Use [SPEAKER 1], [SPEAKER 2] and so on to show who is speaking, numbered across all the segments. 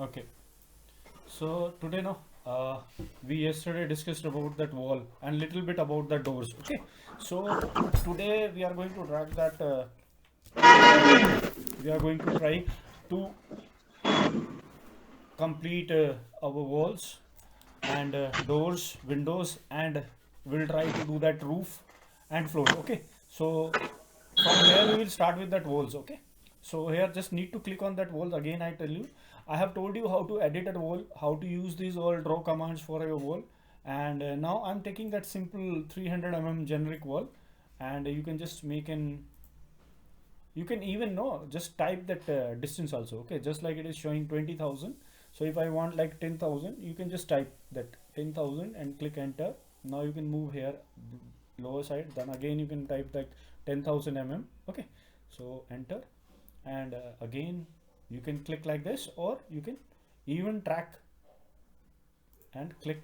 [SPEAKER 1] Okay, so today no, we yesterday discussed about that wall and little bit about the doors. Okay, so today we are going to drag that. We are going to try to complete our walls and doors, windows, and we'll try to do that roof and floor. Okay, so from here we will start with that walls. Okay, so here just need to click on that walls again. I tell you, I have told you how to edit a wall, how to use these all draw commands for your wall, and now I'm taking that simple 300 generic wall, and you can just make an, you can even know just type that distance also. Okay, just like it is showing 20,000. So if I want like 10,000, you can just type that 10,000 and click enter. Now you can move here lower side, then again you can type that 10,000 okay, so enter, and again you can click like this, or you can even track and click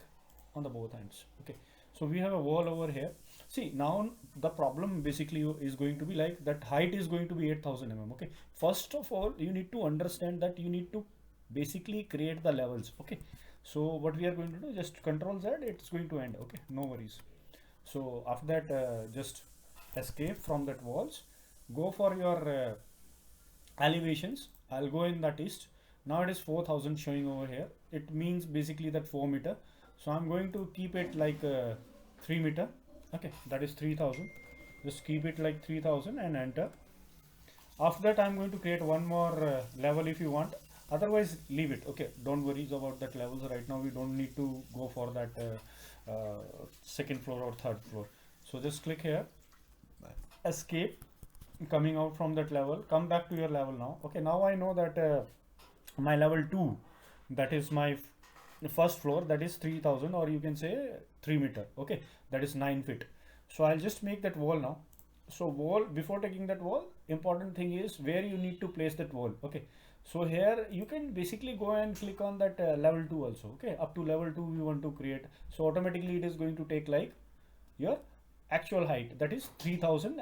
[SPEAKER 1] on the both ends. Okay, so we have a wall over here. See, now the problem basically is going to be like that height is going to be 8,000 Okay, first of all you need to understand that you need to basically create the levels. Okay, so what we are going to do, just control Z, it's going to end. Okay, no worries. So after that just escape from that walls, go for your elevations. I'll go in that east. Now it is 4,000 showing over here. It means basically that 4 meter. So I'm going to keep it like 3 meter. Okay, that is 3,000. Just keep it like 3,000 and enter. After that I'm going to create one more level if you want. Otherwise leave it. Okay, don't worry about that levels right now. We don't need to go for that second floor or third floor. So just click here, escape, coming out from that level, come back to your level now. Okay, now I know that my level 2, that is my first floor, that is 3,000, or you can say 3 meter. Okay, that is 9 feet. So I'll just make that wall now. So wall, before taking that wall, important thing is where you need to place that wall. Okay, so here you can basically go and click on that level 2 also. Okay, up to level 2 we want to create, so automatically it is going to take like your actual height, that is 3,000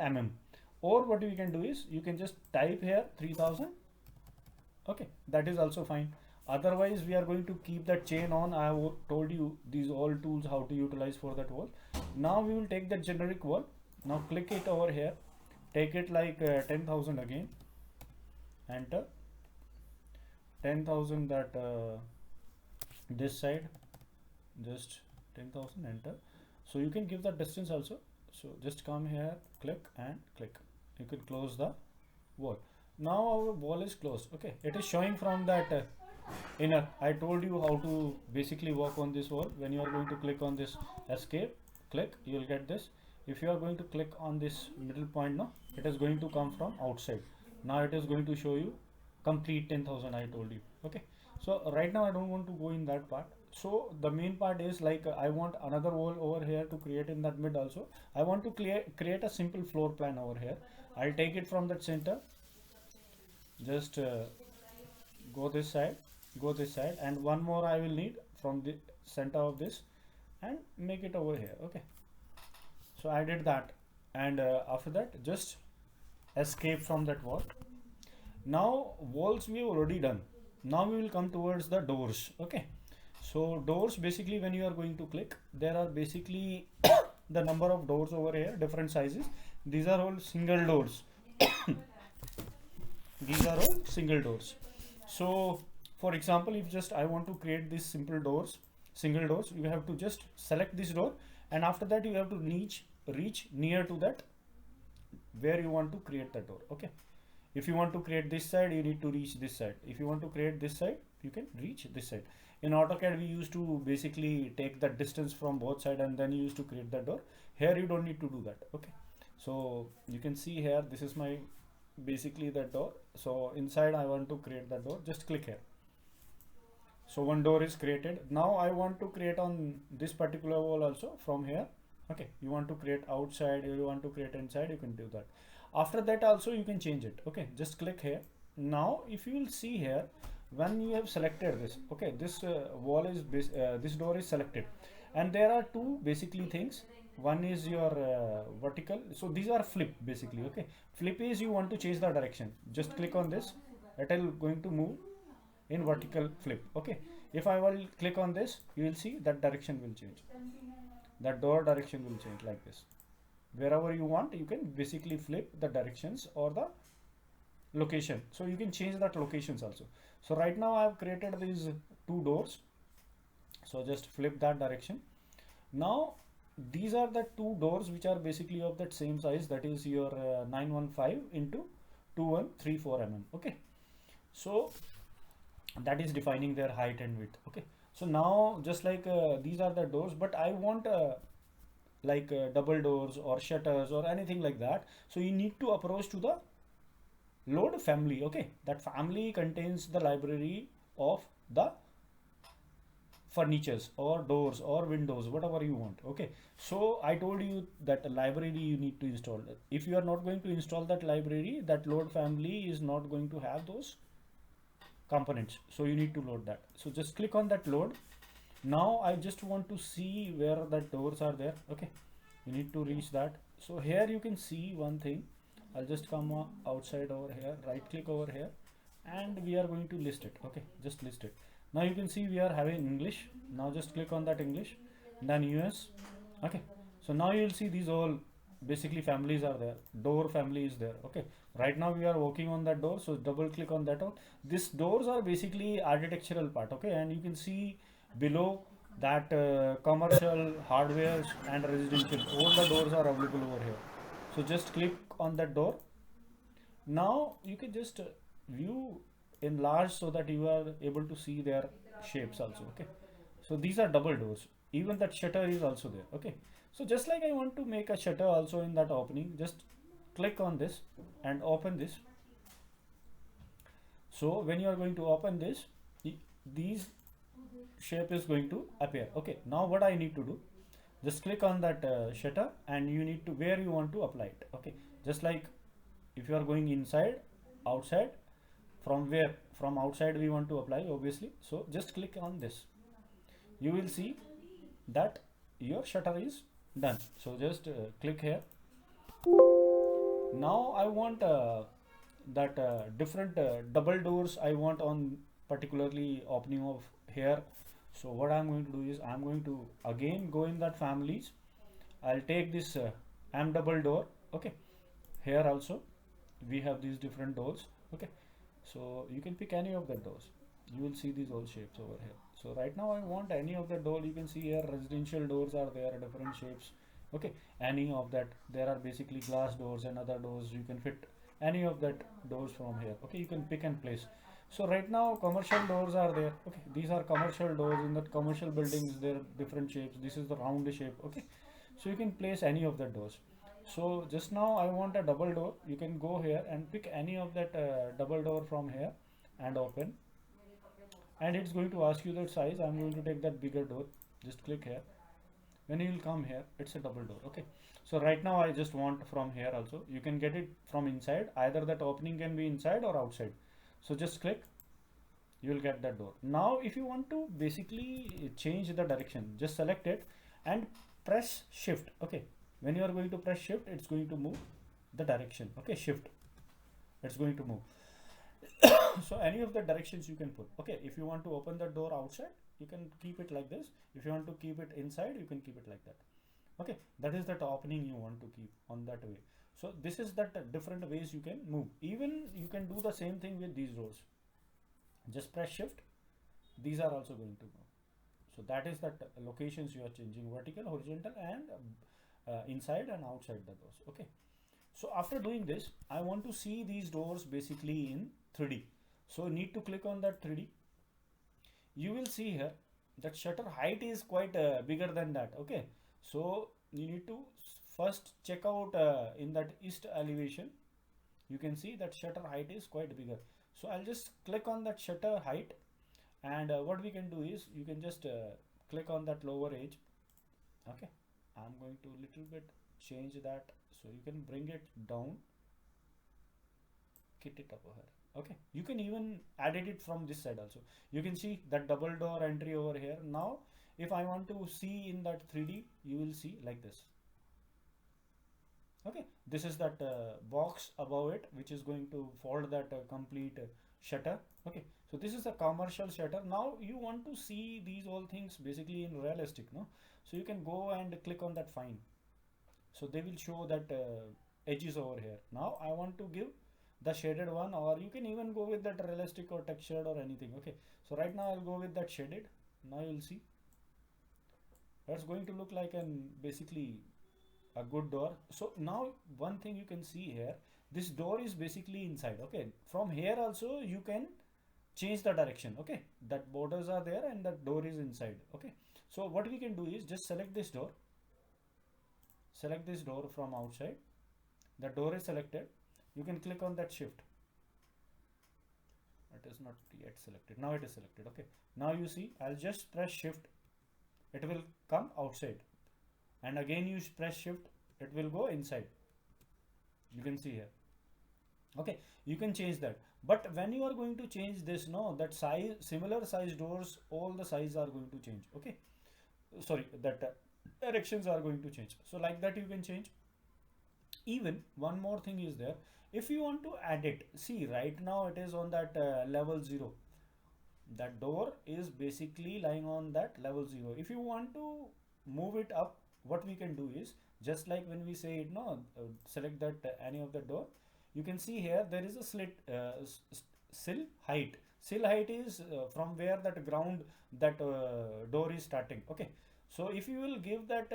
[SPEAKER 1] or what we can do is you can just type here 3,000. Okay, that is also fine. Otherwise we are going to keep that chain on. I have told you these all tools how to utilize for that wall. Now we will take that generic wall. Now click it over here, take it like 10,000 again, enter. 10,000 that this side, just 10,000, enter. So you can give the distance also. So just come here, click and click. You can close the wall. Now our wall is closed. Okay, it is showing from that inner. I told you how to basically work on this wall. When you are going to click on this escape, click, you will get this. If you are going to click on this middle point now, it is going to come from outside. Now it is going to show you complete 10,000. I told you. Okay, so right now I don't want to go in that part. So the main part is like I want another wall over here to create in that mid also. I want to create a simple floor plan over here. I'll take it from that center, just go this side, go this side, and one more I will need from the center of this and make it over here. Okay, so I did that, and after that just escape from that wall. Now walls we already done. Now we will come towards the doors. Okay, so doors, basically when you are going to click, there are basically the number of doors over here, different sizes. These are all single doors. These are all single doors. So for example, if just I want to create these simple doors, single doors, you have to just select this door, and after that you have to reach near to that where you want to create the door. Okay, if you want to create this side, you need to reach this side. If you want to create this side, you can reach this side. In AutoCAD we used to basically take the distance from both sides and then you used to create the door. Here you don't need to do that. Okay, so you can see here, this is my basically the door. So inside I want to create the door, just click here. So one door is created. Now I want to create on this particular wall also from here. Okay, you want to create outside, you want to create inside, you can do that. After that also you can change it. Okay, just click here. Now if you will see here, when you have selected this, okay, this wall is this door is selected, and there are two basically things. One is your vertical, so these are flip basically. Okay, flip is you want to change the direction, just click on this, it will going to move in vertical flip. Okay, if I will click on this, you will see that direction will change, that door direction will change like this. Wherever you want, you can basically flip the directions or the location, so you can change that locations also. So right now I have created these two doors, so just flip that direction. Now these are the two doors which are basically of that same size, that is your 915 into 2134 mm. Okay, so that is defining their height and width. Okay, so now just like these are the doors, but I want like double doors or shutters or anything like that. So you need to approach to the load family. Okay, that family contains the library of the furnitures or doors or windows, whatever you want. Okay, so I told you that a library you need to install. If you are not going to install that library, that load family is not going to have those components, so you need to load that. So just click on that load. Now I just want to see where the doors are there. Okay, you need to reach that. So here you can see one thing. I'll just come outside over here, right click over here, and we are going to list it. Okay, just list it. Now you can see we are having English. Now just click on that English, then US. Okay, so now you will see these all basically families are there. Door family is there. Okay, right now we are working on that door, so double click on that. These doors are basically architectural part. Okay, and you can see below that commercial, hardware and residential, all the doors are available over here. So just click on that door. Now you can just view enlarge so that you are able to see their shapes also. Okay, so these are double doors, even that shutter is also there. Okay, so just like I want to make a shutter also in that opening, just click on this and open this. So when you are going to open this, these shape is going to appear. Okay, now what I need to do, just click on that shutter and you need to where you want to apply it. Okay, just like if you are going inside, outside, from where, from outside we want to apply obviously. So just click on this, you will see that your shutter is done. So just click here. Now I want that different double doors I want on particularly opening of here. So what I'm going to do is I'm going to again go in that families. I'll take this M double door. Okay, here also we have these different doors. Okay, so you can pick any of the doors, you will see these all shapes over here. So right now I want any of the door. You can see here residential doors are there, different shapes. Okay, any of that, there are basically glass doors and other doors, you can fit any of that doors from here. Okay, you can pick and place. So right now commercial doors are there. Okay, these are commercial doors in that commercial buildings, there are different shapes. This is the round shape. Okay, so you can place any of the doors. So just now I want a double door, you can go here and pick any of that double door from here and open, and it's going to ask you that size. I'm going to take that bigger door, just click here. When you will come here, it's a double door. Okay, so right now I just want from here also, you can get it from inside, either that opening can be inside or outside. So just click, you will get that door. Now if you want to basically change the direction, just select it and press shift. Okay, when you are going to press shift, it's going to move the direction. Okay, shift, it's going to move. So any of the directions you can put. Okay, if you want to open the door outside, you can keep it like this. If you want to keep it inside, you can keep it like that. Okay, that is that opening you want to keep on that way. So this is that different ways you can move. Even you can do the same thing with these doors, just press shift, these are also going to go. So that is that locations you are changing, vertical, horizontal, and inside and outside the doors. Okay, so after doing this, I want to see these doors basically in 3D. So need to click on that 3D. You will see here that shutter height is quite bigger than that. Okay, so you need to first check out in that east elevation, you can see that shutter height is quite bigger. So I'll just click on that shutter height, and what we can do is you can just click on that lower edge. Okay, I'm going to little bit change that, so you can bring it down, get it up here. Okay, you can even edit it from this side also. You can see that double door entry over here. Now if I want to see in that 3D, you will see like this. Okay, this is that box above it which is going to fold that complete shutter. Okay, So this is a commercial shutter. Now you want to see these all things basically in realistic, no? So you can go and click on that fine. So they will show that edges over here. Now I want to give the shaded one, or you can even go with that realistic or textured or anything. Okay, so right now I'll go with that shaded. Now you'll see that's going to look like an basically a good door. So now one thing you can see here, this door is basically inside. Okay, from here also you can change the direction. Okay, that borders are there and that door is inside. Okay, so what we can do is just select this door, from outside. The door is selected. You can click on that shift. It is not yet selected. Now it is selected. Okay, now you see I'll just press shift, it will come outside, and again you press shift, it will go inside. You can see here. Okay, you can change that, but when you are going to change this, no, that size, similar size doors, all the size are going to change. Okay, sorry, that directions are going to change. So like that you can change. Even one more thing is there, if you want to add it, see right now it is on that level 0. That door is basically lying on that level 0. If you want to move it up, what we can do is just like when we say it, no, select that any of the door, you can see here there is a slit, sill height. Sill height is from where that ground, that door is starting. Okay, so if you will give that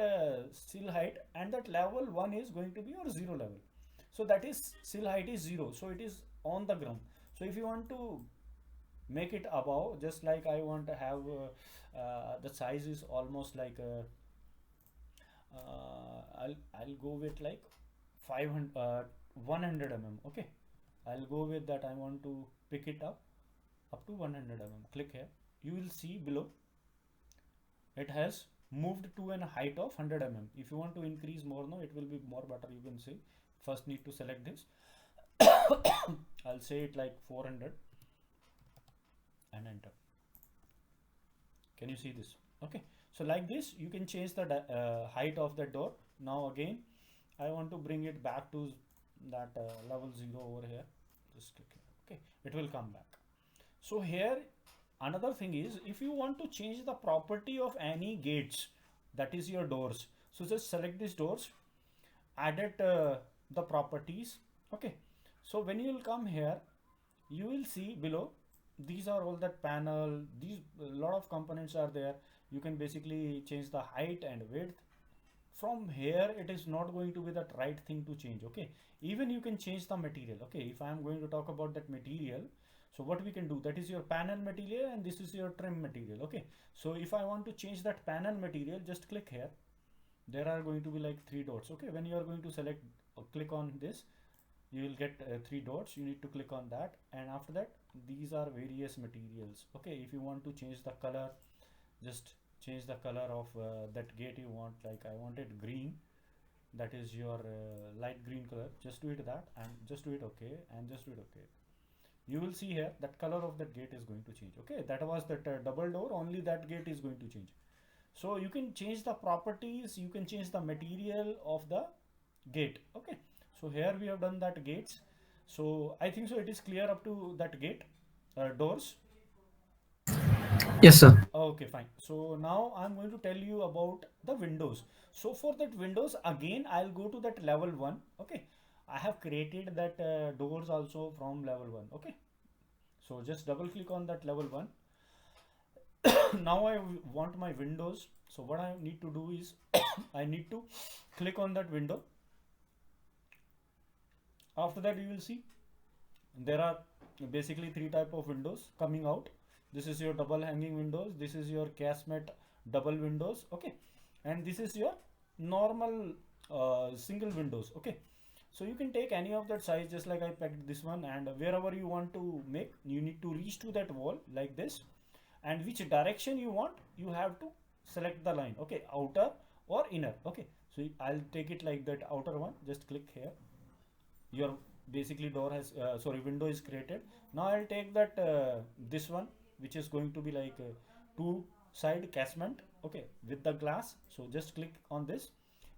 [SPEAKER 1] sill height, and that level 1 is going to be your 0 level, so that is sill height is 0, so it is on the ground. So if you want to make it above, just like I want to have the size is almost like I'll go with like 500 100 mm. Okay, I'll go with that. I want to pick it up to 100 mm. Click here, you will see below it has moved to an height of 100 mm. If you want to increase more, no, it will be more better. You can say first need to select this. I'll say it like 400 and enter. Can you see this? Okay, so like this you can change the height of the door. Now again I want to bring it back to that level 0 over here. Just click it. Okay, it will come back. So here another thing is, if you want to change the property of any gates, that is your doors, so just select these doors, add it the properties. Okay, so when you will come here, you will see below these are all that panel, these lot of components are there. You can basically change the height and width. From here it is not going to be the right thing to change. Okay, even you can change the material. Okay, if I am going to talk about that material, so what we can do, that is your panel material and this is your trim material. Okay, so if I want to change that panel material, just click here. There are going to be like 3 dots. Okay, when you are going to select click on this, you will get 3 dots. You need to click on that, and after that these are various materials. Okay, if you want to change the color, just change the color of that gate you want. Like I wanted green, that is your light green color. Just do it that, and just do it okay, and just do it okay. You will see here that color of that gate is going to change. Okay, that was that double door, only that gate is going to change. So you can change the properties, you can change the material of the gate. Okay, so here we have done that gates. So I think so it is clear up to that gate doors.
[SPEAKER 2] Yes, sir.
[SPEAKER 1] Okay, fine. So now I'm going to tell you about the windows. So for that windows, again I'll go to that level 1. Okay, I have created that doors also from level 1. Okay, so just double click on that level 1. Now I want my windows. So what I need to do is I need to click on that window. After that you will see there are basically 3 type of windows coming out. This is your double hanging windows, this is your casemate double windows. Okay, and this is your normal single windows. Okay, so you can take any of that size, just like I picked this one, and wherever you want to make, you need to reach to that wall like this, and which direction you want, you have to select the line. Okay, outer or inner. Okay, so I'll take it like that outer one. Just click here, your basically door has sorry, window is created. Now I'll take that this one, which is going to be like two side casement. Okay, with the glass. So just click on this,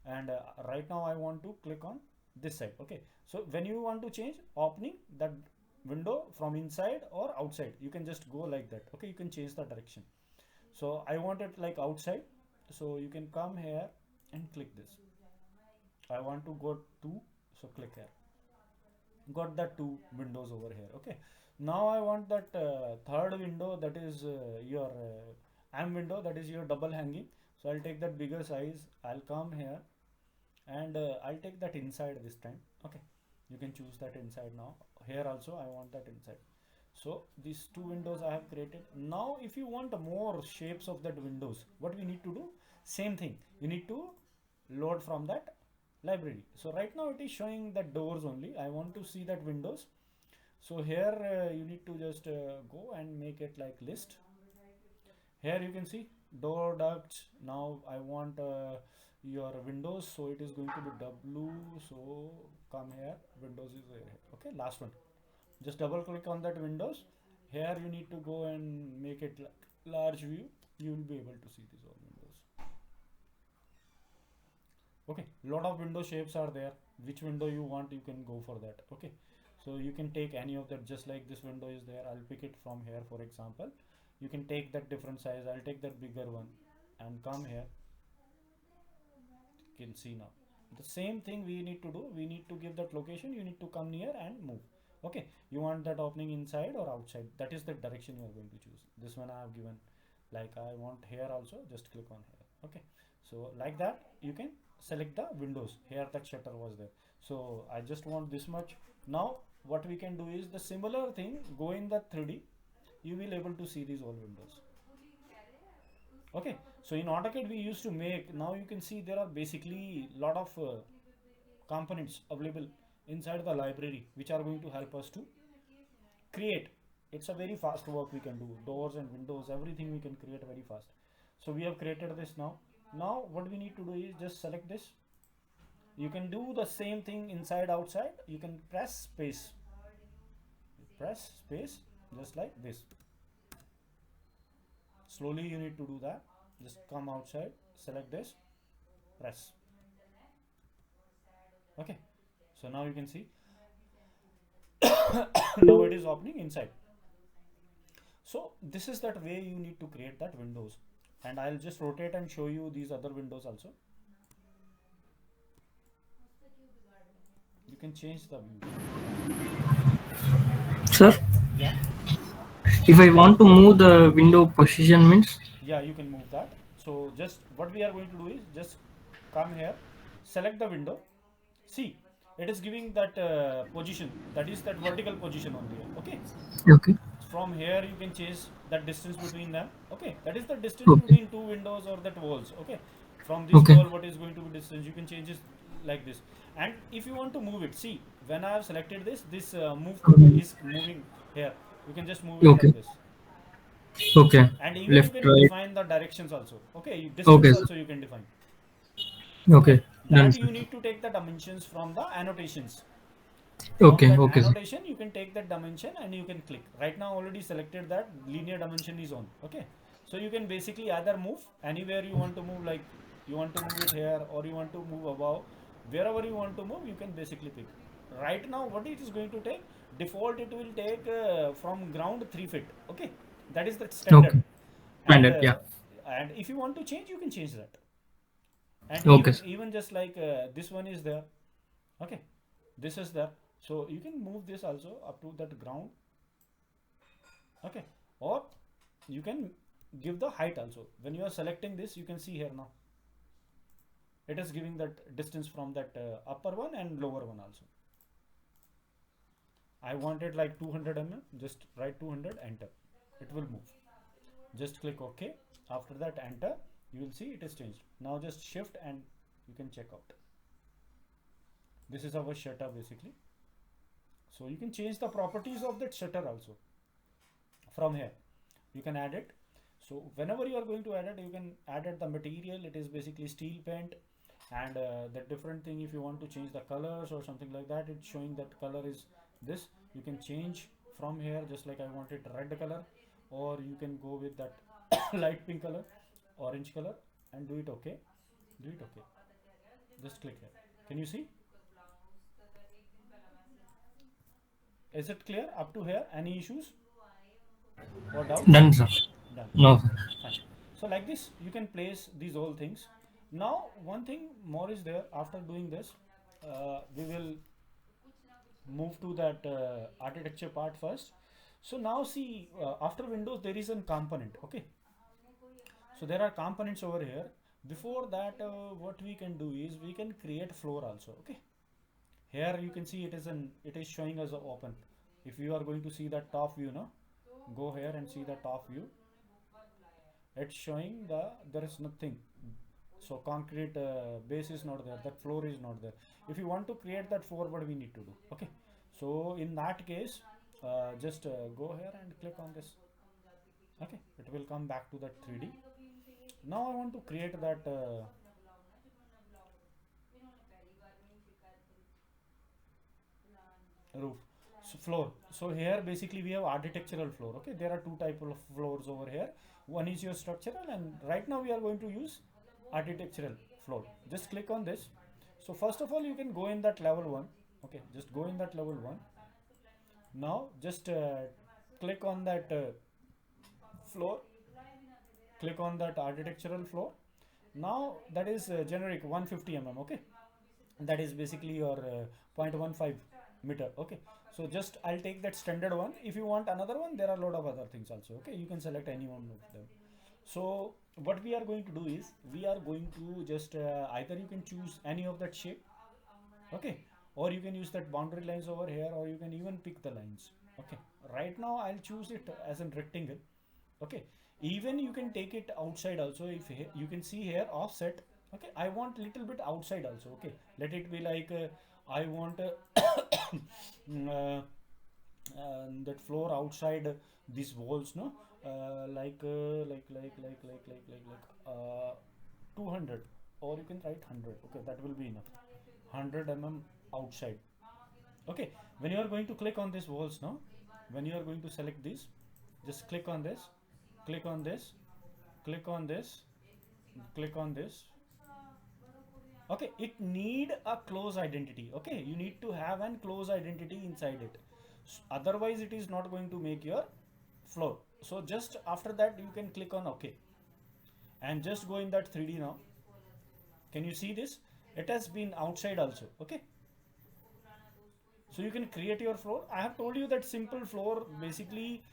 [SPEAKER 1] and right now I want to click on this side. Okay, so when you want to change opening, that window from inside or outside. You can just go like that. Okay, you can change the direction. So I want it like outside, so you can come here and click this. I want to go to, so click here. Got that two windows over here. Okay, now I want that third window, that is your am window, that is your double hanging. So I'll take that bigger size. I'll come here and I'll take that inside this time. Okay, you can choose that inside. Now here also I want that inside. So these two windows I have created. Now if you want more shapes of that windows, what we need to do, same thing, you need to load from that library. So right now it is showing that doors only. I want to see that windows. So here you need to just go and make it like list. Here you can see door ducts. Now I want your windows, so it is going to be W. So come here, windows is here. Okay, last one, just double click on that windows. Here you need to go and make it like large view. You will be able to see these all windows. Okay, lot of window shapes are there. Which window you want, you can go for that. Okay, so you can take any of that, just like this window is there. I'll pick it from here, for example. You can take that different size. I'll take that bigger one and come here. You can see now the same thing we need to do. We need to give that location. You need to come near and move. Okay, you want that opening inside or outside, that is the direction you are going to choose. This one I have given, like I want here also, just click on here. Okay, so like that you can select the windows. Here that shutter was there, so I just want this much. Now what we can do is the similar thing, go in the 3D, you will able to see these all windows. Okay, so in AutoCAD we used to make, now you can see there are basically lot of components available inside the library which are going to help us to create. It's a very fast work we can do, doors and windows, everything we can create very fast. So we have created this now. Now what we need to do is just select this. You can do the same thing inside outside. You can press space, just like this. Slowly you need to do that. Just come outside, select this, press. Okay, so now you can see now it is opening inside. So this is that way you need to create that windows. And I'll just rotate and show you these other windows also. You can change the view.
[SPEAKER 2] Sir,
[SPEAKER 1] Yeah,
[SPEAKER 2] if I want to move the window position means?
[SPEAKER 1] yeah, you can move that. So just what we are going to do is just come here, select the window. See, it is giving that position, that is that vertical position on there. Okay,
[SPEAKER 2] Okay.
[SPEAKER 1] from here you can change that distance between them. Okay, that is the distance
[SPEAKER 2] Okay.
[SPEAKER 1] between two windows or that walls. Okay, from this
[SPEAKER 2] Okay.
[SPEAKER 1] wall what is going to be distance, you can change it like this. And if you want to move it, see, when I have selected this move
[SPEAKER 2] Mhm.
[SPEAKER 1] is moving here. You can just move it
[SPEAKER 2] Okay.
[SPEAKER 1] like this.
[SPEAKER 2] Okay.
[SPEAKER 1] And even you
[SPEAKER 2] Left,
[SPEAKER 1] can
[SPEAKER 2] right.
[SPEAKER 1] define the directions also. Okay, distance
[SPEAKER 2] Okay, sir.
[SPEAKER 1] also you can define. Okay,
[SPEAKER 2] Okay. Done,
[SPEAKER 1] that
[SPEAKER 2] sir.
[SPEAKER 1] you need to take the dimensions from the annotations. From
[SPEAKER 2] Okay.
[SPEAKER 1] that
[SPEAKER 2] Okay, sir.
[SPEAKER 1] annotation you can take that dimension and you can click. Right now already selected that linear dimension is on. Okay, so you can basically either move anywhere you want to move, like you want to move it here or you want to move above, wherever you want to move you can basically pick. Right now what it is going to take, default it will take from ground 3 feet. Okay, that is the standard.
[SPEAKER 2] Okay.
[SPEAKER 1] and
[SPEAKER 2] Standard.
[SPEAKER 1] uh,
[SPEAKER 2] Yeah.
[SPEAKER 1] and if you want to change you can change that. And
[SPEAKER 2] Okay,
[SPEAKER 1] even
[SPEAKER 2] sir.
[SPEAKER 1] even just like this one is there. Okay, this is there, so you can move this also up to that ground. Okay, or you can give the height also. When you are selecting this, you can see here now it is giving that distance from that upper one and lower one also. I want it like 200 mm, just write 200, enter, it will move. Just click OK. After that enter, you will see it is changed. Now just shift and you can check out. This is our shutter basically. So you can change the properties of that shutter also from here. You can add it. So whenever you are going to add it, you can add it the material. It is basically steel paint. And the different thing, if you want to change the colors or something like that, it's showing that color is this. You can change from here, just like I want it red color, or you can go with that light pink color, orange color, and do it okay. Do it okay. Just click here. Can you see? Is it clear up to here? Any issues or doubts?
[SPEAKER 2] Done, sir.
[SPEAKER 1] Done.
[SPEAKER 2] No, sir.
[SPEAKER 1] Fine. So like this, you can place these all things. Now, one thing more is there. After doing this, we will move to that architecture part first. So now see, after Windows, there is a component. Okay. So there are components over here. Before that, what we can do is we can create floor also. Okay. Here you can see it is showing as a open. If you are going to see the top view, no, go here and see the top view. It's showing there is nothing. So concrete base is not there. That floor is not there. If you want to create that floor, what we need to do? Okay. So in that case, just go here and click on this. Okay. It will come back to that 3D. Now I want to create that roof. So floor. So here basically we have architectural floor. Okay, there are two type of floors over here. One is your structural, and right now we are going to use architectural floor. Just click on this. So first of all, you can go in that level 1. Okay, just go in that level 1. Now just click on that floor. Click on that architectural floor. Now that is generic 150 mm. Okay, that is basically your 0.15 meter. Okay, so just I'll take that standard one. If you want another one, there are a lot of other things also. Okay, you can select any one of them. So what we are going to do is we are going to just either you can choose any of that shape. Okay, or you can use that boundary lines over here, or you can even pick the lines. Okay, right now I'll choose it as a rectangle. Okay, even you can take it outside also. If you can see here offset. Okay, I want little bit outside also. Okay, let it be like I want that floor outside these walls, no, like 200, or you can write 100. Okay, that will be enough. 100 mm outside. Okay, when you are going to click on these walls now, when you are going to select this, just click on this, click on this, click on this, click on this. Okay, it need a close identity. Okay, you need to have an close identity inside it. Otherwise it is not going to make your floor. So just after that you can click on OK and just go in that 3D now. Can you see this? It has been outside also. Okay, so you can create your floor. I have told you that simple floor basically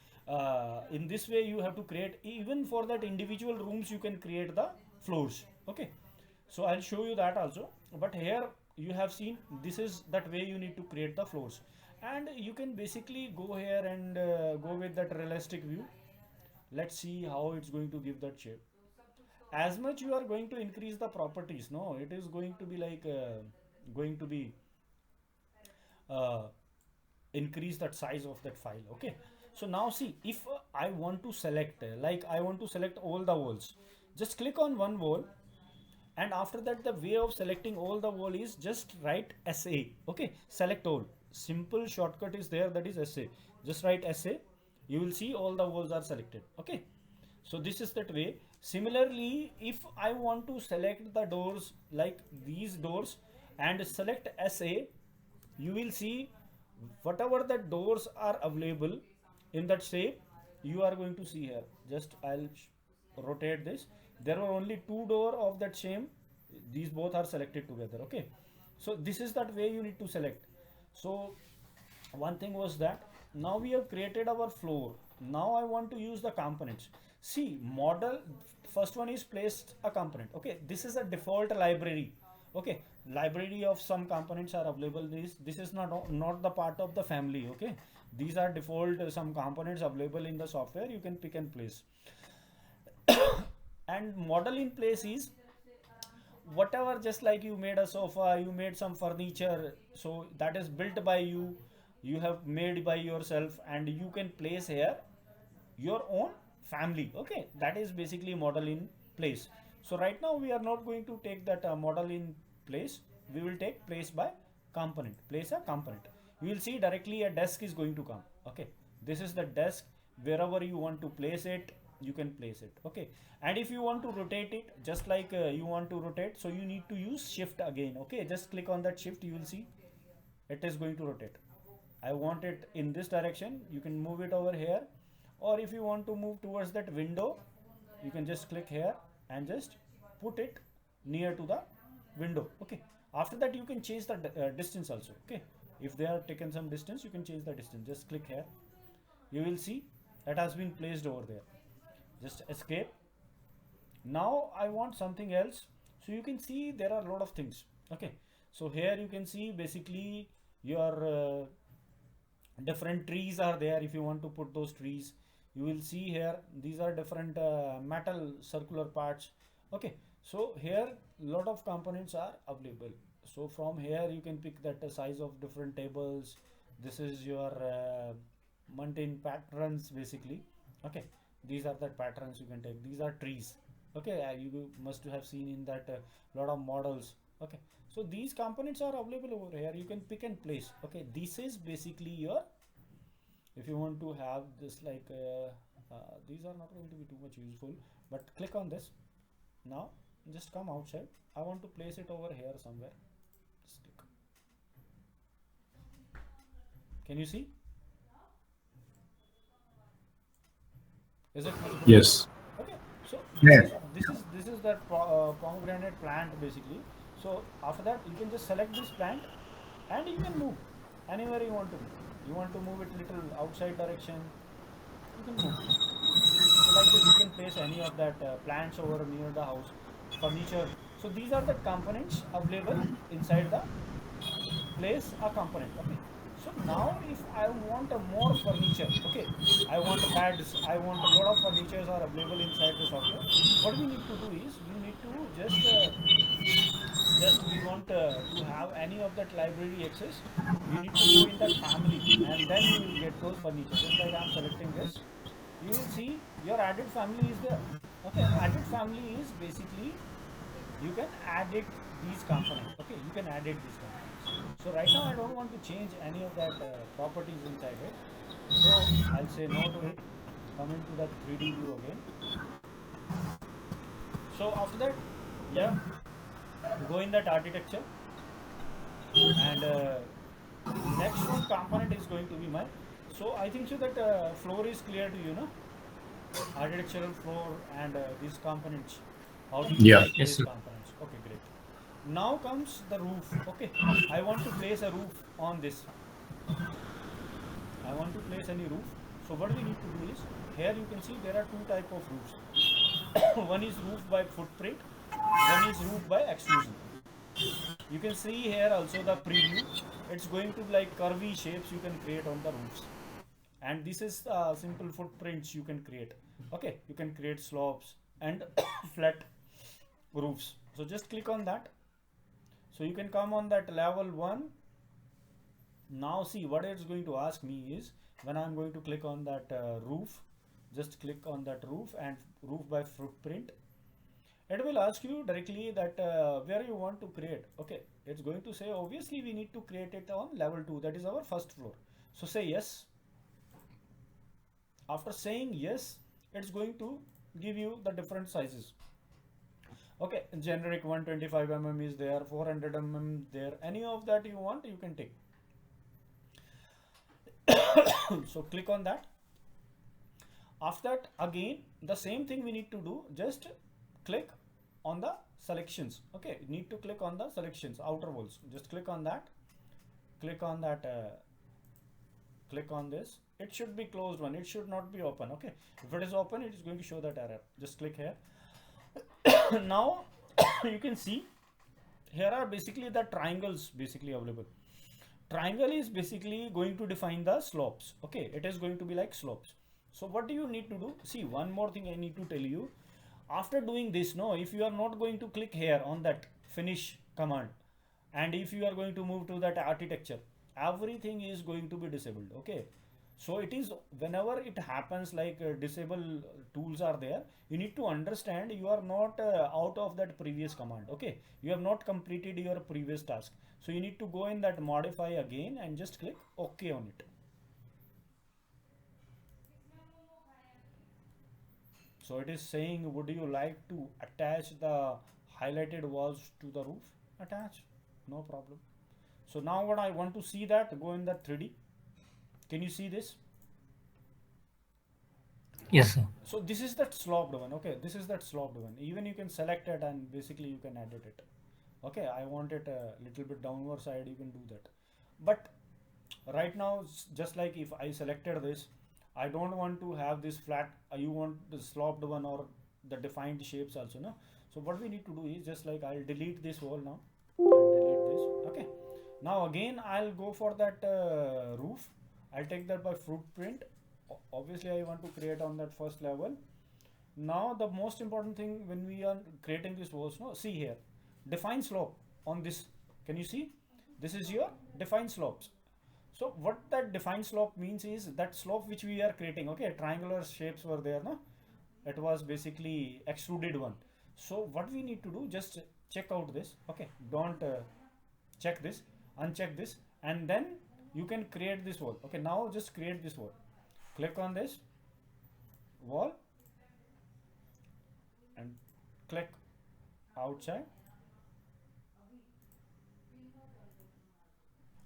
[SPEAKER 1] in this way you have to create. Even for that individual rooms you can create the floors. Okay, so I'll show you that also, but here you have seen this is that way you need to create the floors, and you can basically go here and go with that realistic view. Let's see how it's going to give that shape. As much you are going to increase the properties, no, it is going to be like going to be uh, increase that size of that file. Okay, so now see, if I want to select like I want to select all the walls, just click on one wall, and after that the way of selecting all the wall is just write SA. Okay, select all. Simple shortcut is there, that is SA. Just write SA, you will see all the walls are selected. Okay, so this is that way. Similarly, if I want to select the doors like these doors and select SA, you will see whatever the doors are available in that shape you are going to see here. Just I'll rotate this. There are only two door of that same. These both are selected together. Okay, so this is that way you need to select. So one thing was that now we have created our floor. Now I want to use the components. See, model first one is placed a component. Okay, this is a default library. Okay, library of some components are available. This is not the part of the family. Okay, these are default some components available in the software. You can pick and place. And model in place is whatever, just like you made a sofa, you made some furniture, so that is built by you, you have made by yourself, and you can place here your own family. Okay, that is basically model in place. So right now we are not going to take that model in place, we will take place by component. Place a component, you will see directly a desk is going to come. Okay, this is the desk. Wherever you want to place it, you can place it. Okay, and if you want to rotate it, just like you want to rotate, so you need to use shift again. Okay, just click on that shift, you will see it is going to rotate. I want it in this direction, you can move it over here. Or if you want to move towards that window, you can just click here and just put it near to the window. Okay, after that you can change the distance also. Okay, if they are taken some distance, you can change the distance. Just click here, you will see that has been placed over there. Just escape. Now I want something else. So you can see there are a lot of things. Okay, so here you can see basically your different trees are there. If you want to put those trees, you will see here these are different metal circular parts. Okay, so here lot of components are available. So from here you can pick that size of different tables. This is your mountain patterns basically. Okay, these are the patterns you can take. These are trees. Okay, you must have seen in that lot of models. Okay, so these components are available over here. You can pick and place. Okay, this is basically your, if you want to have this like these are not going to be too much useful, but click on this. Now just come outside. I want to place it over here somewhere. Just click. Can you see? Is it visible here?
[SPEAKER 3] Yes.
[SPEAKER 1] Okay, so
[SPEAKER 3] Yeah.
[SPEAKER 1] this is that pomegranate plant basically. So after that you can just select this plant and you can move anywhere you want to move. You want to move it little outside direction, you can move. So like this you can place any of that plants over near the house, furniture. So these are the components available inside the place a component. Okay, so now if I want a more furniture, okay, I want beds, I want a lot of furnitures are available inside the software. What we need to do is we need to just we want to have any of that library access, we need to go in that family and then you will get those furniture. Just like I'm selecting this, you will see your added family is there. Okay, added family is basically you can add it these components. Okay, you can add it these components. So right now I don't want to change any of that properties inside it, so I'll say no to it. Come into that 3D view again. So after that, yeah, go in that architecture and next one component is going to be my, so I think so that floor is clear to you, no? Architectural floor and these components, how do you
[SPEAKER 3] Yeah.
[SPEAKER 1] need to
[SPEAKER 2] Yes,
[SPEAKER 1] place
[SPEAKER 2] sir.
[SPEAKER 1] components. Okay, great. Now comes the roof. Okay, I want to place a roof on this. I want to place any roof. So what we need to do is, here you can see there are two type of roofs. One is roof by footprint, one is roof by extrusion. You can see here also the preview. It's going to be like curvy shapes you can create on the roofs. And this is simple footprints you can create. Okay, you can create slopes and flat roofs. So just click on that. So you can come on that level 1. Now see what it's going to ask me is, when I'm going to click on that roof, just click on that roof and roof by footprint, it will ask you directly that where you want to create. Okay, it's going to say obviously we need to create it on level 2, that is our first floor. So say yes. After saying yes, it's going to give you the different sizes. Okay, generic 125 mm is there, 400 mm there, any of that you want you can take. So click on that. After that, again the same thing we need to do, just click on the selections. Okay, need to click on the selections, outer walls. Just click on that, click on that, click on this. It should be closed one, it should not be open. Okay, if it is open, it is going to show that error. Just click here. Now you can see here are basically the triangles basically available. Triangle is basically going to define the slopes. Okay, it is going to be like slopes. So what do you need to do? See, one more thing I need to tell you. After doing this, no, if you are not going to click here on that finish command, and if you are going to move to that architecture, everything is going to be disabled. Okay, so it is whenever it happens like disable tools are there, you need to understand you are not out of that previous command. Okay, you have not completed your previous task, so you need to go in that modify again and just click OK on it. So it is saying, would you like to attach the highlighted walls to the roof? Attach, no problem. So now what I want to see that, go in the 3D. Can you see this?
[SPEAKER 2] Yes, sir.
[SPEAKER 1] So this is that sloped one. Okay, this is that sloped one. Even you can select it and basically you can edit it. Okay, I want it a little bit downward side, you can do that. But right now, just like if I selected this, I don't want to have this flat, you want the sloped one or the defined shapes also, no? So what we need to do is just like I'll delete this wall now. I'll delete this. Okay. Now again I'll go for that roof. I'll take that by footprint. Obviously I want to create on that first level. Now the most important thing when we are creating this walls, no, see here, define slope on this. Can you see? This is your define slopes. So what that define slope means is that slope which we are creating. Okay, triangular shapes were there, no? It was basically extruded one. So what we need to do, just check out this. Okay, don't check this, uncheck this, and then you can create this wall. Okay, now just create this wall. Click on this wall and click outside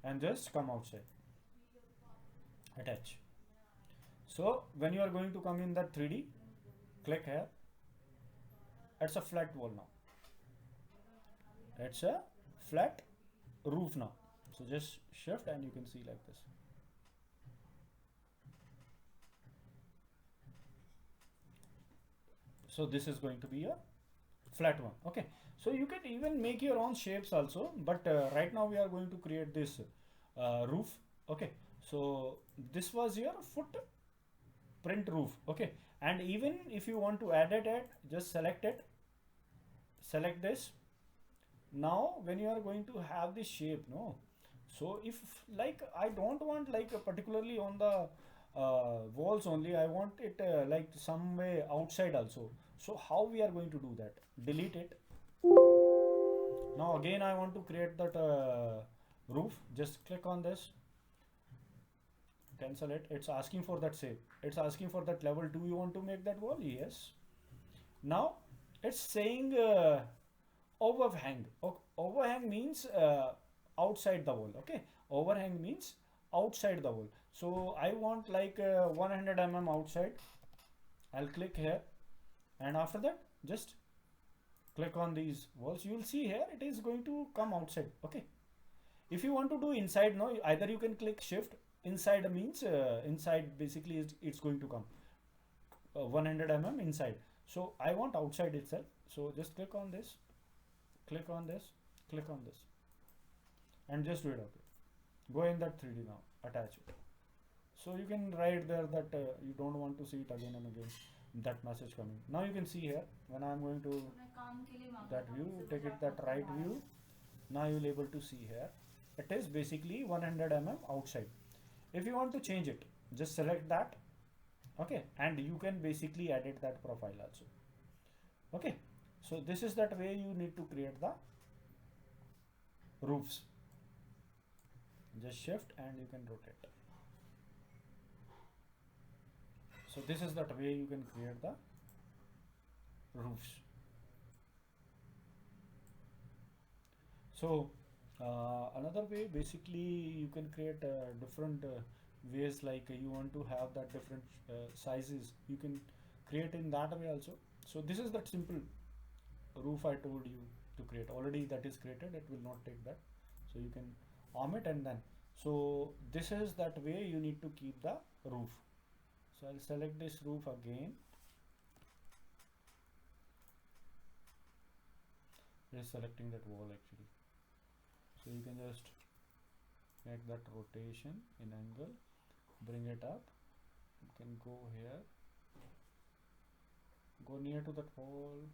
[SPEAKER 1] and just come outside, attach. So when you are going to come in that 3D, click here. It's a flat wall now. It's a flat roof now. So just shift and you can see like this. So this is going to be a flat one. Okay, so you can even make your own shapes also, but right now we are going to create this roof. Okay, so this was your footprint roof. Okay, and even if you want to add it, just select it, select this. Now when you are going to have this shape, no, so if like I don't want like particularly on the walls only, I want it like some way outside also. So how we are going to do that? Delete it. Now again I want to create that roof. Just click on this, cancel it. It's asking for that shape, it's asking for that level. Do you want to make that wall? Yes. Now it's saying overhang. Overhang means outside the wall. Okay, overhang means outside the wall. So I want like 100 mm outside. I'll click here, and after that just click on these walls. You will see here it is going to come outside. Okay, if you want to do inside, no, either you can click shift. Inside means inside basically it's going to come 100 mm inside. So I want outside itself. So just click on this, click on this, click on this, and just do it. Okay, go in that 3D now, attach it. So you can write there that you don't want to see it again and again, that message coming. Now you can see here when I'm going to that view, take it that right view. Now you'll able to see here it is basically 100 mm outside. If you want to change it, just select that. Okay, and you can basically edit that profile also. Okay, so this is that way you need to create the roofs. Just shift and you can rotate. So this is that way you can create the roofs. So another way basically you can create different ways, like you want to have that different sizes, you can create in that way also. So this is that simple roof I told you to create. Already that is created, it will not take that. So you can arm it and then, so this is that way you need to keep the roof. So I'll select this roof again. It is selecting that wall actually. So you can just make that rotation in angle, bring it up. You can go here, go near to that wall.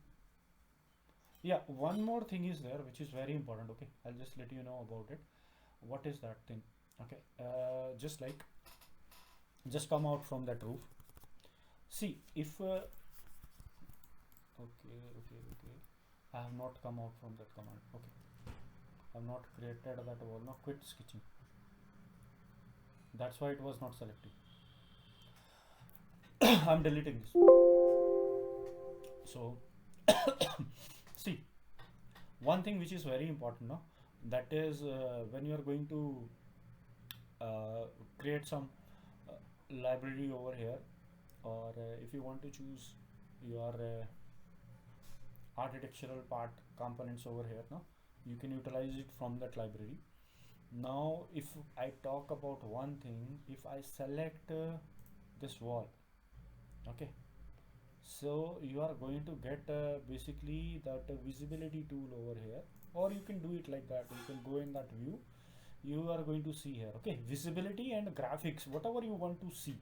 [SPEAKER 1] Yeah, one more thing is there which is very important. Okay, I'll just let you know about it. What is that thing? Okay, just like just come out from that roof. See if okay, I have not come out from that command. Okay, I have not created that wall. Now quit sketching. That's why it was not selecting. I'm deleting this. So see, one thing which is very important now, that is when you are going to create some library over here, or if you want to choose your architectural part components over here, now you can utilize it from that library. Now if I talk about one thing, if I select this wall, okay, so you are going to get basically that visibility tool over here, or you can do it like that. You can go in that view, you are going to see here, okay, visibility and graphics, whatever you want to see.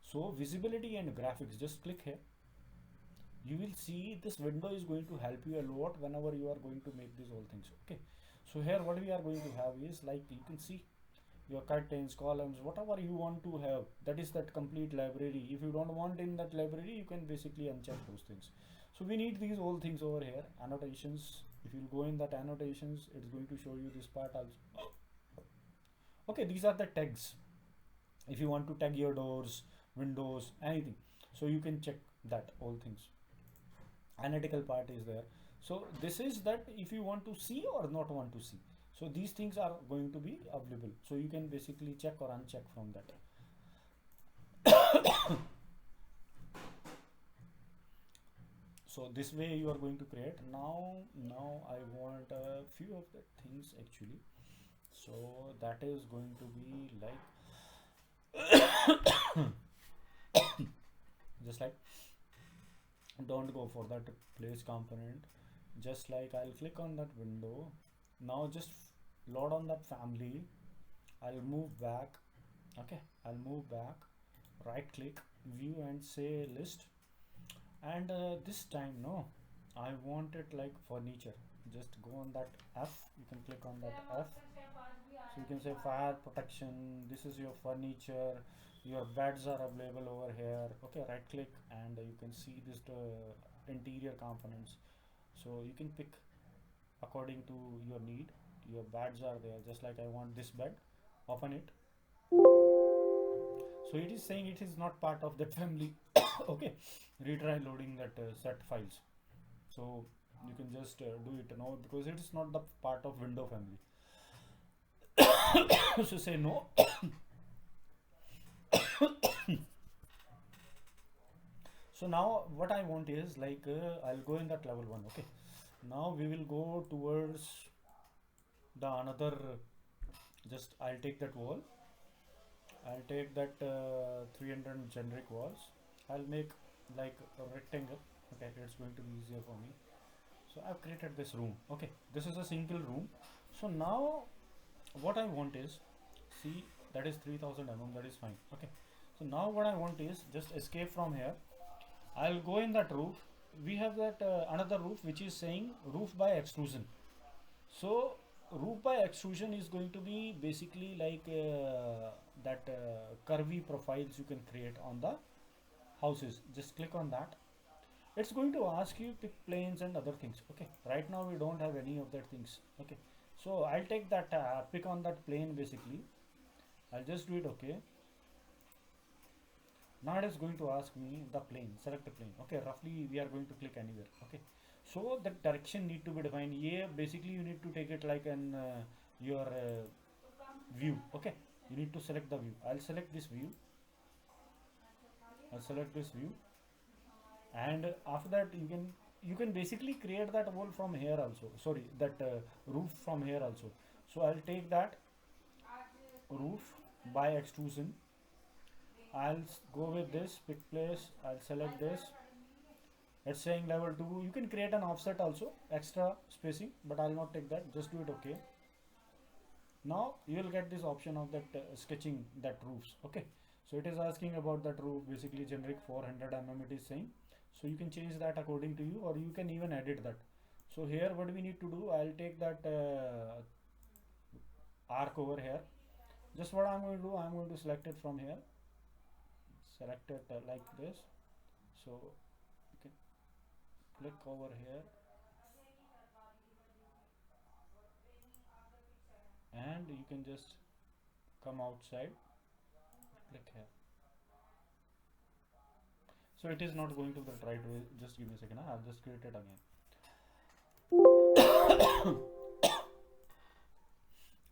[SPEAKER 1] So visibility and graphics, just click here. You will see this window is going to help you a lot whenever you are going to make these all things. Okay, so here what we are going to have is, like, you can see your curtains, columns, whatever you want to have, that is that complete library. If you don't want in that library, you can basically uncheck those things. So we need these all things over here. Annotations, if you go in that annotations, it's going to show you this part also. Okay, these are the tags. If you want to tag your doors, windows, anything, so you can check that all things. Analytical part is there. So this is that if you want to see or not want to see, so these things are going to be available, so you can basically check or uncheck from that. So this way you are going to create. Now I want a few of the things actually, so that is going to be like just like, don't go for that place component, just like I'll click on that window. Now just load on that family. I'll move back. Okay, I'll move back, right click, view, and say list. And this time, no, I want it like furniture. Just go on that F, you can click on that F, so you can say fire protection. This is your furniture, your beds are available over here. Okay, right click, and you can see this interior components, so you can pick according to your need. Your beds are there, just like I want this bed, open it. So it is saying it is not part of that family. Okay, retry loading that set files. So you can just do it now, because it is not the part of window family. So say no. So now what I want is like, I'll go in that level 1. Okay, now we will go towards the another, just I'll take that wall, I'll take that 300 generic walls, I'll make like a rectangle. Okay, it's going to be easier for me. So I've created this room. Okay, this is a single room. So now what I want is, see, that is 3000 mm, that is fine. Okay, so now what I want is just escape from here. I'll go in that roof. We have that another roof which is saying roof by extrusion. So roof by extrusion is going to be basically like that curvy profiles you can create on the houses. Just click on that. It's going to ask you pick planes and other things. Okay, right now we don't have any of that things. Okay, so I'll take that pick on that plane. Basically I'll just do it. Okay, now it is going to ask me the plane, select the plane. Okay, roughly we are going to click anywhere. Okay, so the direction need to be defined. Yeah, basically you need to take it like an your view. Okay, you need to select the view. I'll select this view, I'll select this view, and after that you can basically create that wall from here also, sorry, that roof from here also. So I'll take that roof by extrusion, I'll go with this pick place, I'll select this. It's saying level 2. You can create an offset also, extra spacing, but I'll not take that, just do it. Okay, now you will get this option of that sketching that roofs. Okay, so it is asking about that roof, basically generic 400 mm it is saying. So you can change that according to you, or you can even edit that. So here what we need to do, I'll take that arc over here. Just what I'm going to do, I'm going to select it from here, select it like this. So you can click over here, and you can just come outside, click here. So it is not going to the right way. Just give me a second. I'll just create it again.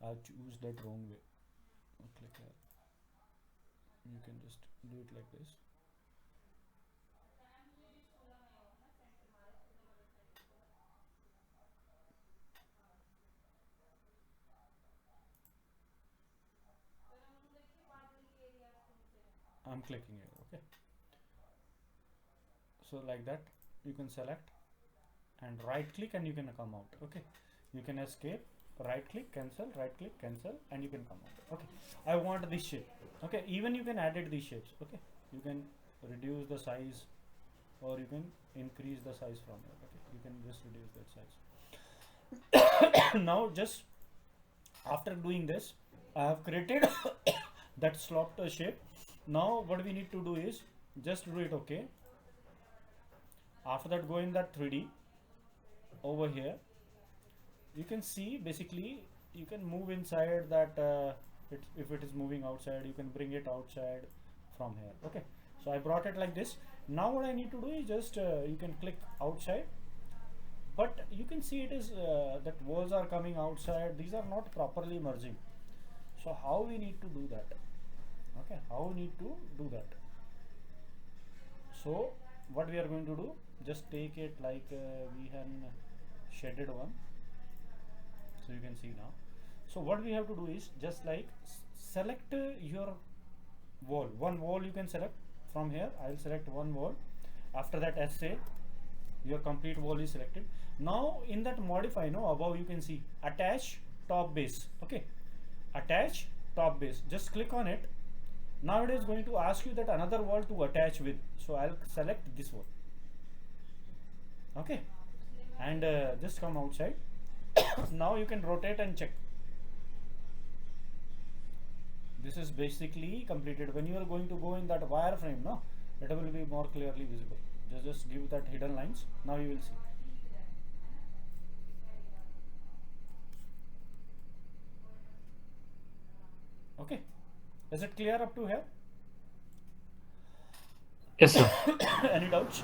[SPEAKER 1] I'll choose that wrong way. I'll click here. You can just do it like this. I'm clicking here. Okay, so like that you can select and right click and you can come out. Okay, you can escape, right click, cancel, right click, cancel, and you can come out. Okay, I want this shape. Okay, even you can edit these shapes. Okay, you can reduce the size or you can increase the size from here. Okay, you can just reduce that size. Now just after doing this, I have created that sloped shape. Now what we need to do is just do it. Okay, after that go in that 3D over here. You can see basically you can move inside that if it is moving outside you can bring it outside from here. Okay, so I brought it like this. Now what I need to do is just you can click outside, but you can see it is that walls are coming outside, these are not properly merging. So how we need to do that? Okay, how we need to do that? So what we are going to do, just take it like we have shaded one, so you can see now. So what we have to do is just like select your wall, one wall you can select from here. I will select one wall. After that SA, your complete wall is selected. Now in that modify, no, above you can see attach top base. Okay, attach top base, just click on it. Now it is going to ask you that another wall to attach with, so I'll select this wall. Okay, and just come outside. Now you can rotate and check. This is basically completed. When you are going to go in that wireframe, no, it will be more clearly visible. Just give that hidden lines. Now you will see. Okay, is it clear up to here?
[SPEAKER 2] Yes, sir.
[SPEAKER 1] Any doubts?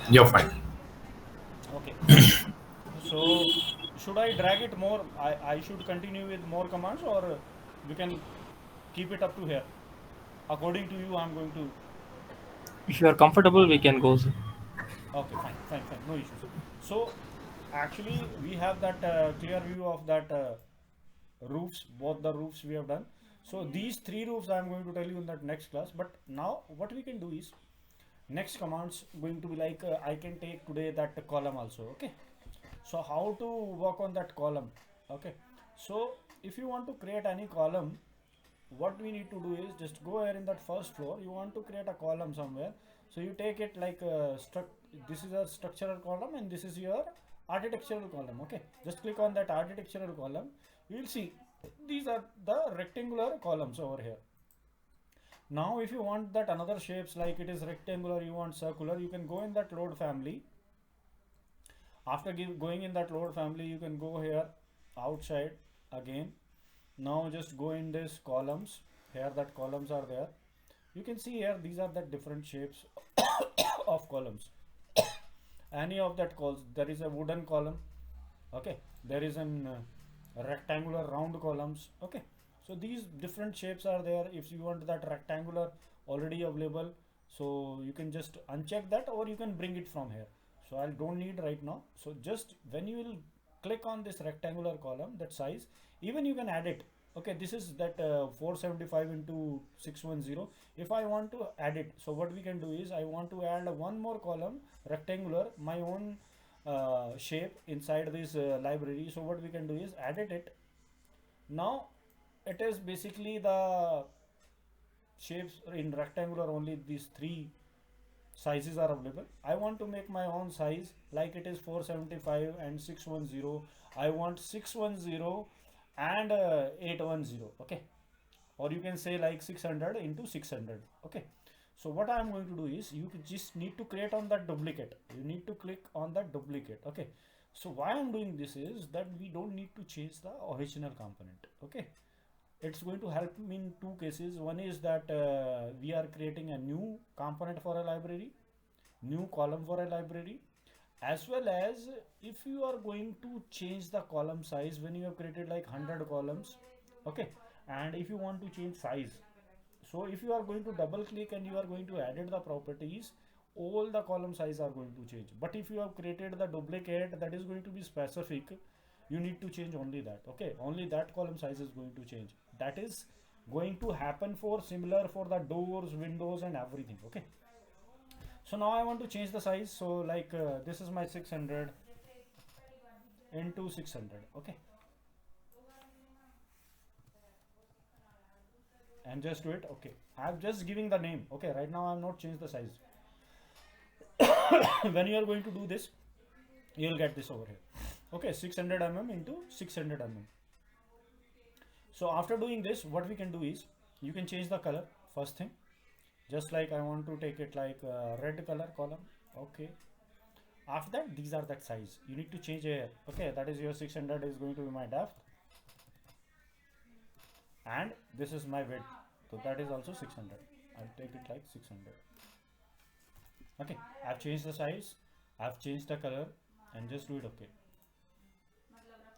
[SPEAKER 3] You're fine.
[SPEAKER 1] Okay. So should I drag it more? I should continue with more commands, or we can keep it up to here? According to you, I'm going to.
[SPEAKER 2] If you are comfortable, we can go, sir.
[SPEAKER 1] Okay, fine, fine, fine, no issues. So actually, we have that clear view of that roofs, both the roofs we have done. So these three roofs I'm going to tell you in that next class. But now what we can do is next commands going to be like I can take today that column also. Okay, so how to work on that column? Okay, so if you want to create any column, what we need to do is just go here in that first floor. You want to create a column somewhere, so you take it like this is a structural column and this is your architectural column. Okay, just click on that architectural column. You will see these are the rectangular columns over here. Now if you want that another shapes, like it is rectangular, you want circular, you can go in that load family. After going in that load family, you can go here outside again. Now just go in this columns. Here that columns are there. You can see here these are the different shapes of columns. Any of that calls, there is a wooden column. Okay, there is an rectangular round columns. Okay, so these different shapes are there. If you want that rectangular already available, so you can just uncheck that, or you can bring it from here. So I don't need right now. So just when you will click on this rectangular column, that size, even you can add it. Okay, this is that 475 into 610. If I want to add it, so what we can do is I want to add one more column rectangular, my own shape inside this library. So what we can do is edit it. Now it is basically the shapes in rectangular, only these three sizes are available. I want to make my own size, like it is 475 and 610. I want 610 and 810. Okay, or you can say like 600 into 600. Okay, so what I am going to do is you just need to create on that duplicate. You need to click on that duplicate. Okay, so why I'm doing this is that we don't need to change the original component. Okay, it's going to help me in two cases. One is that we are creating a new component for a library, new column for a library, as well as if you are going to change the column size when you have created like 100 columns. Okay, and if you want to change size, So if you are going to double click and you are going to edit the properties, all the column size are going to change. But if you have created the duplicate that is going to be specific, you need to change only that. Okay, only that column size is going to change. That is going to happen for similar for the doors, windows and everything. Okay, so now I want to change the size. So like this is my 600 into 600. Okay, and just do it. Okay, I'm just giving the name. Okay, right now I'm not changed the size. When you are going to do this, you'll get this over here. Okay, 600 mm into 600 mm. So after doing this, what we can do is you can change the color first thing. Just like I want to take it like red color column. Okay, after that these are that size you need to change here. Okay, that is your 600 is going to be my depth, and this is my width, so that is also 600. I'll take it like 600. Okay, I've changed the size, I've changed the color, and just do it. Okay,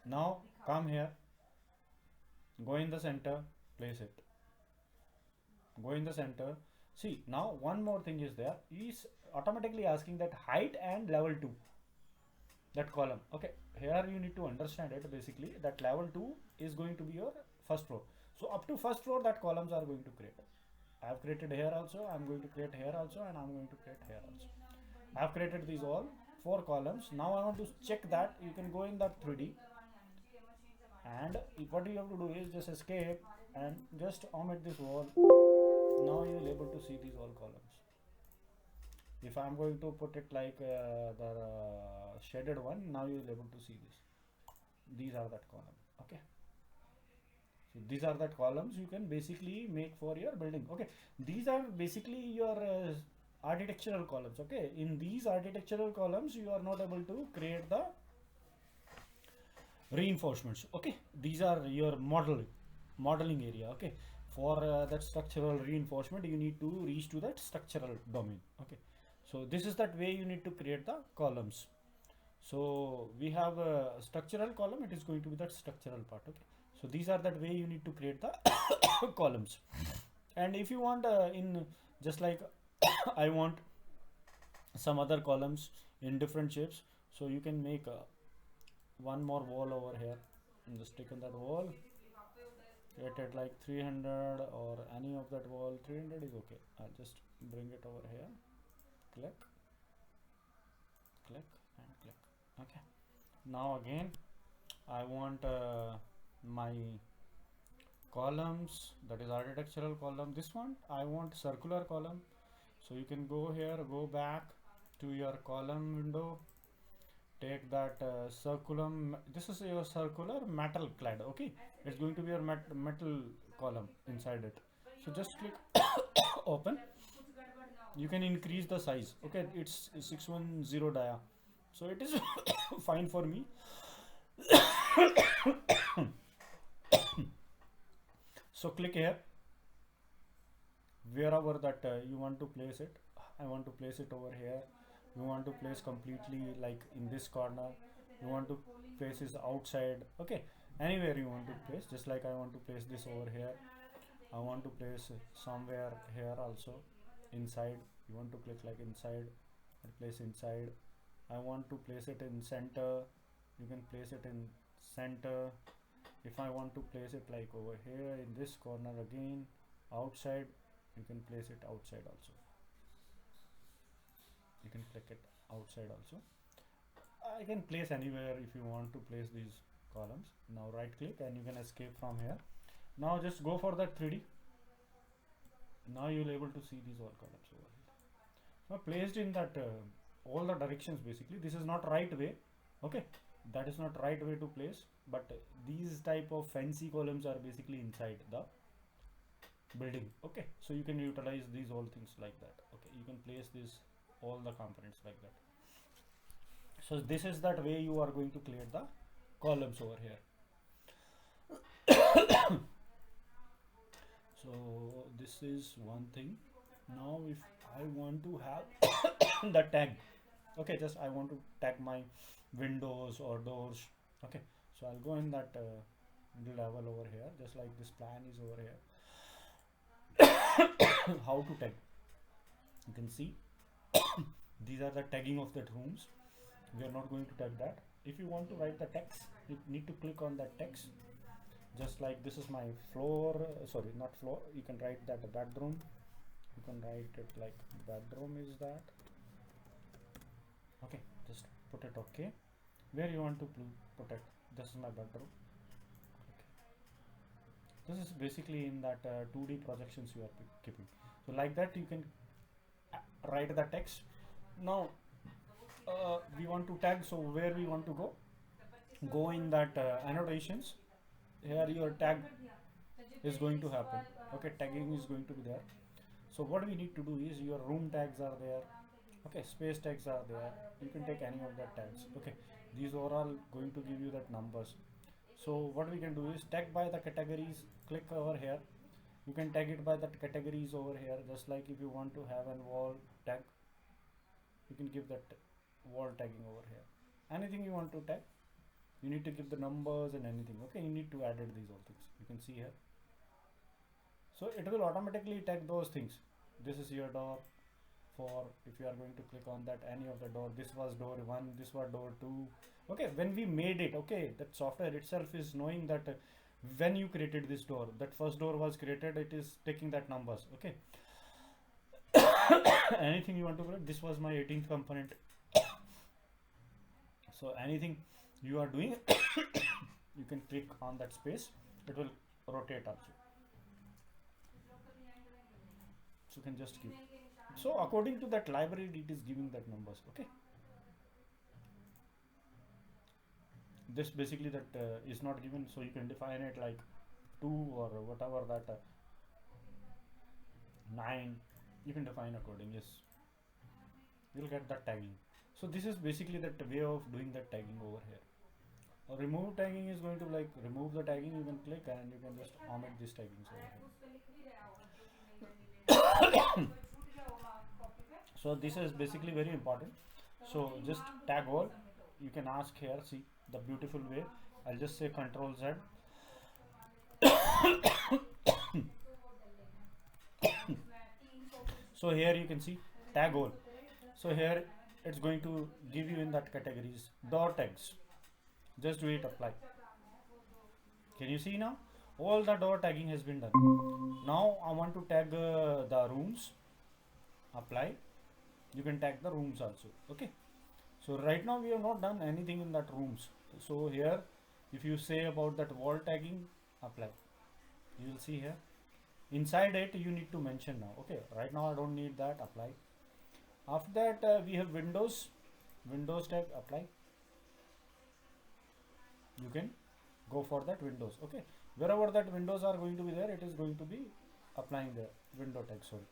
[SPEAKER 1] now come here, go in the center, place it, go in the center. See, now one more thing is there, is automatically asking that height and level 2, that column. Okay, here you need to understand it basically that level 2 is going to be your first floor. So up to first floor that columns are going to create. I have created here also, I'm going to create here also, and I'm going to create here also. I have created these all 4 columns. Now I want to check that. You can go in that 3D, and what you have to do is just escape and just omit this wall. Now you will able to see these all columns. If I'm going to put it like the shaded one, now you will able to see this. These are that column. Okay, so these are that columns you can basically make for your building. Okay, these are basically your architectural columns. Okay, in these architectural columns you are not able to create the reinforcements. Okay, these are your modeling area. Okay, for that structural reinforcement you need to reach to that structural domain. Okay, so this is that way you need to create the columns. So we have a structural column, it is going to be that structural part. Okay, so these are that way you need to create the columns. And if you want in just like I want some other columns in different shapes, so you can make one more wall over here and just stick on that wall, create it like 300 or any of that wall. 300 is okay. I'll just bring it over here, click, click and click. Okay, now again I want my columns, that is architectural column. This one I want circular column, so you can go here, go back to your column window, take that circulum. This is your circular metal clad. Okay, it's going to be your metal column inside it. So just click open. You can increase the size. Okay, it's 610 dia, so it is fine for me. So click here, wherever that you want to place it. I want to place it over here. You want to place completely like in this corner. You want to place this outside. Okay, anywhere you want to place. Just like I want to place this over here. I want to place somewhere here also inside. You want to click like inside and place inside. I want to place it in center. You can place it in center. If I want to place it like over here in this corner again outside, you can place it outside also. You can click it outside also. I can place anywhere if you want to place these columns. Now right click and you can escape from here. Now just go for that 3D. Now you'll able to see these all columns over here. So placed in that all the directions basically. This is not right way. Okay, that is not right way to place, but these type of fancy columns are basically inside the building. Okay, so you can utilize these all things like that. Okay, you can place this all the components like that. So this is that way you are going to create the columns over here. So this is one thing. Now if I want to have the tag, okay, just I want to tag my windows or doors. Okay, so I'll go in that level over here, just like this plan is over here. how to tag. You can see these are the tagging of that rooms. We are not going to tag that. If you want to write the text, you need to click on that text. Just like this is my floor, sorry, not floor. You can write that bedroom. You can write it like bedroom is that. Okay, just put it okay. Where you want to put it? This is my bedroom. Okay. This is basically in that 2D projections you are keeping. So like that you can write the text. Now we want to tag, so where we want to go in that annotations. Here your tag is going to happen. Okay, tagging is going to be there. So what we need to do is your room tags are there. Okay, space tags are there. You can take any of that tags. Okay, these are all going to give you that numbers. So what we can do is tag by the categories. Click over here. You can tag it by the categories over here. Just like if you want to have an wall tag, you can give that wall tagging over here. Anything you want to tag, you need to give the numbers and anything. Okay, you need to add these all things. You can see here. So it will automatically tag those things. This is your door. For if you are going to click on that any of the door, this was door 1, this was door 2. Okay, when we made it, okay, that software itself is knowing that when you created this door, that first door was created, it is taking that numbers. Okay. Anything you want to create, this was my 18th component. So anything you are doing, you can click on that space, it will rotate also. So you can just keep. So according to that library, it is giving that numbers. Okay. This basically that is not given, so you can define it like 2 or whatever that 9. You can define according. Yes, you'll get that tagging. So this is basically that way of doing that tagging over here. Remove tagging is going to like remove the tagging. You can click and you can just omit this tagging over here. So this is basically very important. So just tag all. You can ask here. See the beautiful way. I'll just say Control Z. So here you can see tag all. So here it's going to give you in that categories door tags. Just do it, apply. Can you see now? All the door tagging has been done. Now I want to tag the rooms. Apply. You can tag the rooms also. Okay. So right now we have not done anything in that rooms. So here if you say about that wall tagging, apply. You will see here. Inside it you need to mention now. Okay. Right now I don't need that. Apply. After that we have windows. Windows tag, apply. You can go for that windows. Okay. Wherever that windows are going to be there, it is going to be applying there. Window tag, sorry.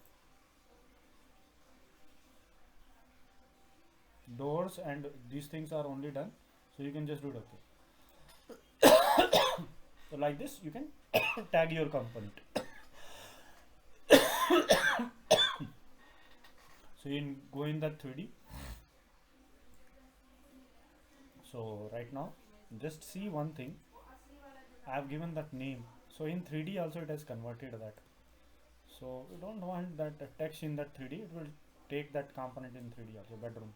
[SPEAKER 1] Doors and these things are only done, so you can just do it. Okay. So like this you can tag your component. So you go in that 3D. So right now just see one thing, I have given that name. So in 3D also it has converted that. So we don't want that text in that 3D, it will take that component in 3D also. Bedroom.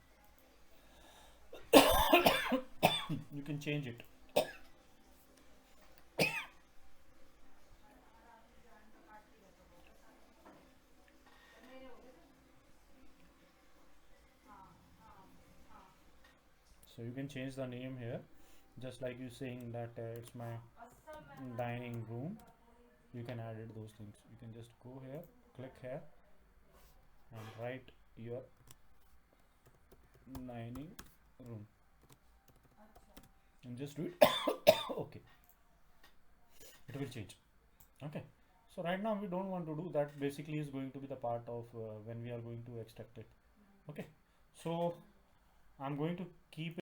[SPEAKER 1] You can change it. So you can change the name here, just like you saying that it's my dining room. You can add it those things. You can just go here, click here and write your dining room and just do it. Okay, it will change. Okay, so right now we don't want to do that. Basically is going to be the part of when we are going to extract it. Okay, so I'm going to keep